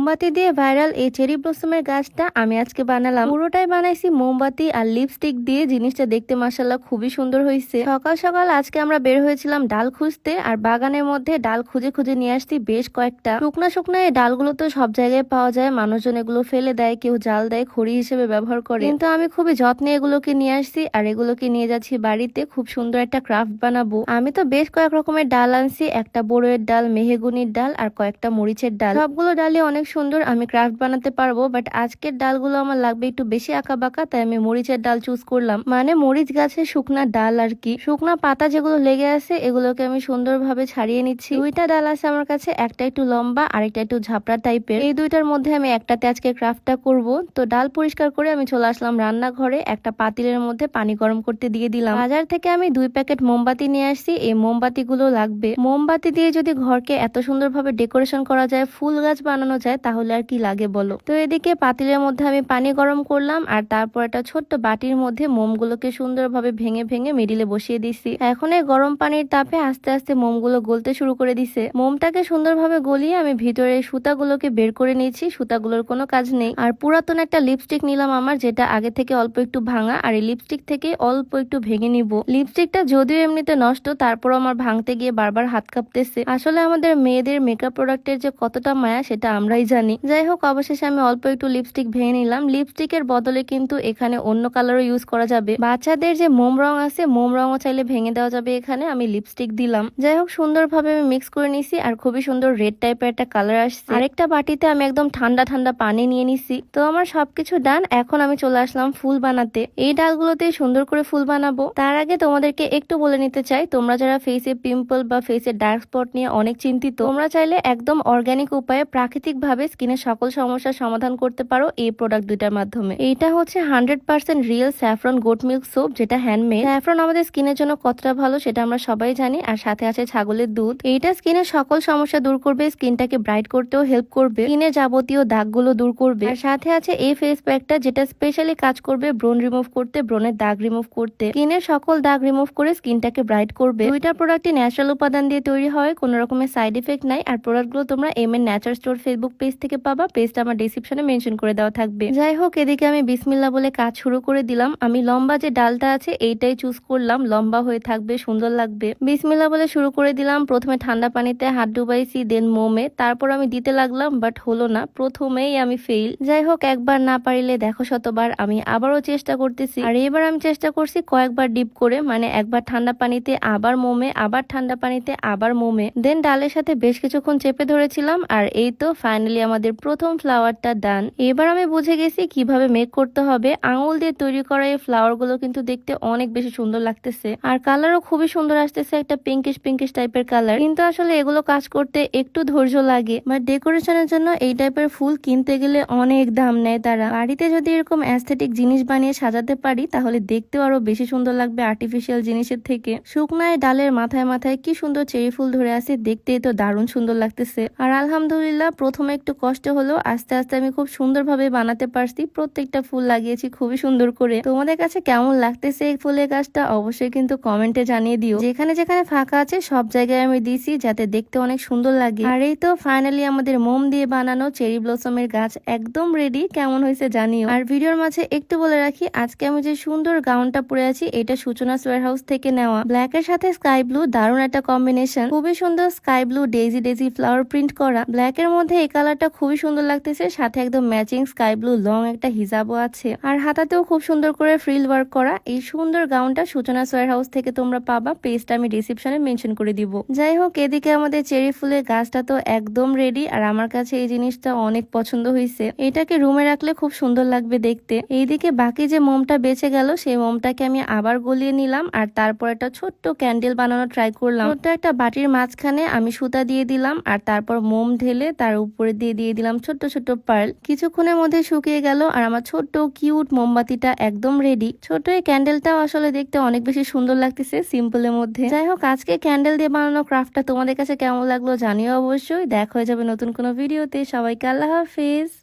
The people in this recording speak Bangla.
মোমবাতি দিয়ে ভাইরাল এই চেরি ব্লসমের গাছটা আমি আজকে বানালাম। পুরোটাই বানাইছি মোমবাতি আর লিপস্টিক দিয়ে। জিনিসটা দেখতে মাশাআল্লাহ খুবই সুন্দর হয়েছে। সকাল সকাল আজকে আমরা বের হয়েছিলাম ডাল খুঁজতে, আর বাগানের মধ্যে ডাল খুঁজে খুঁজে নিয়ে আসছি বেশ কয়েকটা। শুকনা শুকনা এই ডালগুলো তো সব জায়গায় পাওয়া যায়, মানুষজন এগুলো ফেলে দেয়, কেউ জাল দেয়, খড়ি হিসেবে ব্যবহার করে, কিন্তু আমি খুবই যত্নে এগুলোকে নিয়ে আসছি আর এগুলোকে নিয়ে যাচ্ছি বাড়িতে। খুব সুন্দর একটা ক্রাফট বানাবো। আমি তো বেশ কয়েক রকমের ডাল আনছি, একটা বড়ইয়ের ডাল, মেহগুনির ডাল আর কয়েকটা মরিচের ডাল। সবগুলো ডালই অনেক সুন্দর, আমি ক্রাফট বানাতে পারবো, বাট আজকের ডালগুলো আমার লাগবে একটু বেশি আঁকা বাঁকা, তাই আমি মরিচের ডাল চুজ করলাম। মানে মরিচ গাছের শুকনা ডাল আর কি। শুকনা পাতা যেগুলো লেগে আছে এগুলোকে আমি সুন্দরভাবে ছাড়িয়ে নিচ্ছি। দুইটা ডাল আছে আমার কাছে, একটা একটু লম্বা আর একটা একটু ঝাপড়া টাইপের। এই দুইটার মধ্যে আমি একটাতে আজকে ক্রাফটটা করব। তো ডাল পরিষ্কার করে আমি চলে আসলাম রান্নাঘরে। একটা পাতিলের মধ্যে পানি গরম করতে দিয়ে দিলাম। বাজার থেকে আমি 2 প্যাকেট মোমবাতি নিয়ে আসছি, এই মোমবাতি গুলো লাগবে। মোমবাতি দিয়ে যদি ঘরকে এত সুন্দরভাবে ডেকোরেশন করা যায়, ফুল গাছ বানানো যায়, তাহলে আর কি লাগে বলো। তো এদিকে পাতিলের মধ্যে আমি পানি গরম করলাম, আর তারপর একটা ছোট্ট বাটির মধ্যে মোমগুলোকে সুন্দরভাবে ভেঙে ভেঙে মিডিলে বসিয়ে দিছি। এখন এই গরম পানির তাপে আস্তে আস্তে মোমগুলো গলতে শুরু করে দিছে। মোমটাকে সুন্দরভাবে গলিয়ে আমি ভিতরে সুতাগুলোকে বের করে নিয়েছি। সুতাগুলোর কোনো কাজ নেই। আর পুরাতন একটা লিপস্টিক নিলাম আমার, যেটা আগে থেকে অল্প একটু ভাঙা, আর এই লিপস্টিক থেকে অল্প একটু ভেঙে নিব। লিপস্টিকটা যদিও এমনিতে নষ্ট, তারপর আমার ভাঙতে গিয়ে বারবার হাত কাঁপতেছে। আসলে আমাদের মেয়েদের মেকআপ প্রোডাক্টের যে কতটা মায়া সেটা আমরাই জানি। যাই হোক, অবশেষে আমি অল্প একটু লিপস্টিক ভেঙে নিলাম। লিপস্টিকের বদলে কিন্তু এখানে অন্য কালারও ইউজ করা যাবে। বাচ্চাদের যে মোম রং আছে, মোম রঙও চাইলে ভেঙে দেওয়া যাবে। এখানে আমি লিপস্টিক দিলাম। যাই হোক, সুন্দরভাবে আমি মিক্স করে নিছি, আর খুবই সুন্দর রেড টাইপের একটা কালার আসছে। আরেকটা বাটিতে আমি একদম ঠান্ডা ঠান্ডা পানি নিয়ে নিছি। তো আমার সবকিছু ডান। এখন আমি চলে আসলাম ফুল বানাতে। এই ডালগুলোতে সুন্দর করে ফুল বানাবো। তার আগে তোমাদেরকে একটু বলে নিতে চাই, তোমরা যারা ফেসে পিম্পল বা ফেসে ডার্ক স্পট নিয়ে অনেক চিন্তিত, তোমরা চাইলে একদম অর্গানিক উপায়ে প্রাকৃতিক ভাবে স্কিনের সকল সমস্যার সমাধান করতে পারো এই প্রোডাক্ট দুইটার মাধ্যমে। এইটা হচ্ছে 100% real saffron goat milk soap, যেটা হ্যান্ডমেড। স্যাফরন আমাদের স্কিনের জন্য কতটা ভালো সেটা আমরা সবাই জানি। আর সাথে আছে ছাগলের দুধ। এইটা স্কিনের সকল সমস্যা দূর করবে, স্কিনটাকে ব্রাইট করতেও হেল্প করবে, স্কিনের যাবতীয় দাগগুলো দূর করবে। আর সাথে আছে এই ফেস প্যাকটা, যেটা স্পেশালি কাজ করবে ব্রণ রিমুভ করতে, ব্রণের দাগ রিমুভ করতে, স্কিনের সকল দাগ রিমুভ করে স্কিনটাকে ব্রাইট করবে। দুইটা প্রোডাক্টই ন্যাচারাল উপাদান দিয়ে তৈরি হয়, কোনো রকমের সাইড ইফেক্ট নাই। আর প্রোডাক্টগুলো তোমরা MN Nature store Facebook page থেকে পাবা। পেজটা আমার ডেসক্রিপশনে মেনশন করে দেওয়া থাকবে। যাই হোক, এদিকে আমি বিসমিল্লাহ বলে কাজ শুরু করে দিলাম। আমি লম্বা যে ডালটা আছে এইটাই চুজ করলাম, লম্বা হয়ে থাকবে, সুন্দর লাগবে। বিসমিল্লাহ বলে শুরু করে দিলাম। প্রথমে ঠান্ডা পানিতে হাত ডুবাইছি, দেন মোমে, তারপর আমি দিতে লাগলাম, বাট হলো না, প্রথমেই আমি ফেল। যাই হোক, একবার না পারিলে দেখো শতবার। আমি আবারও চেষ্টা করতেছি, আর এবার আমি চেষ্টা করছি কয়েকবার ডিপ করে, মানে একবার ঠান্ডা পানিতে, আবার মোমে, আবার ঠান্ডা পানিতে, আবার মোমে, দেন ডালের সাথে বেশ কিছুক্ষণ চেপে ধরেছিলাম। আর এই তো ফাইনালি আমাদের প্রথম ফ্লাওয়ারটা ডান। এবার আমি বুঝে গেছি কিভাবে মেক করতে হবে। আঙুল দিয়ে তৈরি করা এই ফ্লাওয়ার গুলো কিন্তু দেখতে অনেক বেশি সুন্দর লাগতেছে, আর কালারও খুবই সুন্দর আসতেছে, একটা পিঙ্কিশ পিঙ্কিশ টাইপের কালার। কিন্তু আসলে এগুলো কাজ করতে একটু ধৈর্য লাগে। বাট ডেকোরেশনের জন্য এই টাইপের ফুল কিনতে গেলে অনেক দাম নেয় তারা। বাড়িতে যদি এরকম অ্যাস্থেটিক জিনিস বানিয়ে সাজাতে পারি, তাহলে দেখতেও আরো বেশি সুন্দর লাগবে আর্টিফিশিয়াল জিনিসের থেকে। শুকনায় ডালের মাথায় মাথায় কি সুন্দর চেরি ফুল ধরে আছে, দেখতেই তো দারুণ সুন্দর লাগতেছে। আর আলহামদুলিল্লাহ, প্রথমে একটু কষ্ট হলো, আস্তে আস্তে আমি খুব সুন্দরভাবে বানাতে পারছি। প্রত্যেকটা ফুল লাগিয়েছি খুবই সুন্দর করে। তোমাদের কাছে কেমন লাগতেছে এই ফুলের গাছটা অবশ্যই কিন্তু কমেন্টে জানিয়ে দিও। যেখানে যেখানে ফাঁকা আছে সব জায়গায় আমি দিছি, যাতে দেখতে অনেক সুন্দর লাগে। আর এই তো ফাইনালি আমাদের মোম দিয়ে বানানো চেরি ব্লসমের গাছ একদম রেডি। কেমন হয়েছে জানিও। আর ভিডিওর মাঝে একটু বলে রাখি, আজকে আমি যে সুন্দর গাউনটা পরে আছি, এটা সূচনা ওয়্যার হাউস থেকে নেওয়া। ব্ল্যাক এর সাথে স্কাই ব্লু, দারুণ একটা কম্বিনেশন। খুবই সুন্দর sky blue daisy daisy flower print করা। ব্ল্যাক এর মধ্যে এই কালারটা খুবই সুন্দর লাগতেছে, সাথে একদম ম্যাচিং স্কাই ব্লু লং একটা হিজাবও আছে। আর হাতাতেও খুব সুন্দর করে ফ্রিল ওয়ার্ক করা। এই সুন্দর গাউনটা সূচনা ওয়্যার হাউস থেকে তোমরা পাবা। পেজটা আমি ডিসক্রিপশনে মেনশন করে দিব। যাই হোক, এদিকে আমাদের চেরি ফুলের গাছটা তো একদম রেডি, আর আমার কাছে এই জিনিসটা অনেক পছন্দ হয়েছে। এটাকে রুমে রাখলে খুব সুন্দর লাগবে দেখতে। এইদিকে বাকি যে মোমটা বেঁচে গেল, সেই মোমটাকে আমি আবার গলিয়ে নিলাম, আর তারপর একটা ছোট্ট ক্যান্ডেল বানানো ট্রাই করলাম। ছোট্ট একটা বাটির মাঝখানে আমি সুতা দিয়ে দিলাম, আর তারপর মোম ঢেলে তার উপরে দিয়ে দিলাম ছোট্ট ছোট্ট পার্ল। কিছুক্ষণের মধ্যে শুকিয়ে গেল, আর আমার ছোট্ট কিউট মোমবাতিটা একদম রেডি। ছোট এই ক্যান্ডেলটাও আসলে দেখতে অনেক বেশি সুন্দর লাগতেছে সিম্পলের মধ্যে। যাই হোক, আজকে ক্যান্ডেল দিয়ে বানানো ক্রাফটটা তোমাদের কাছে কেমন লাগলো জানিও অবশ্যই। দেখা হয়ে যাবে নতুন কোনো ভিডিওতে। সবাইকে আল্লাহ হাফেজ।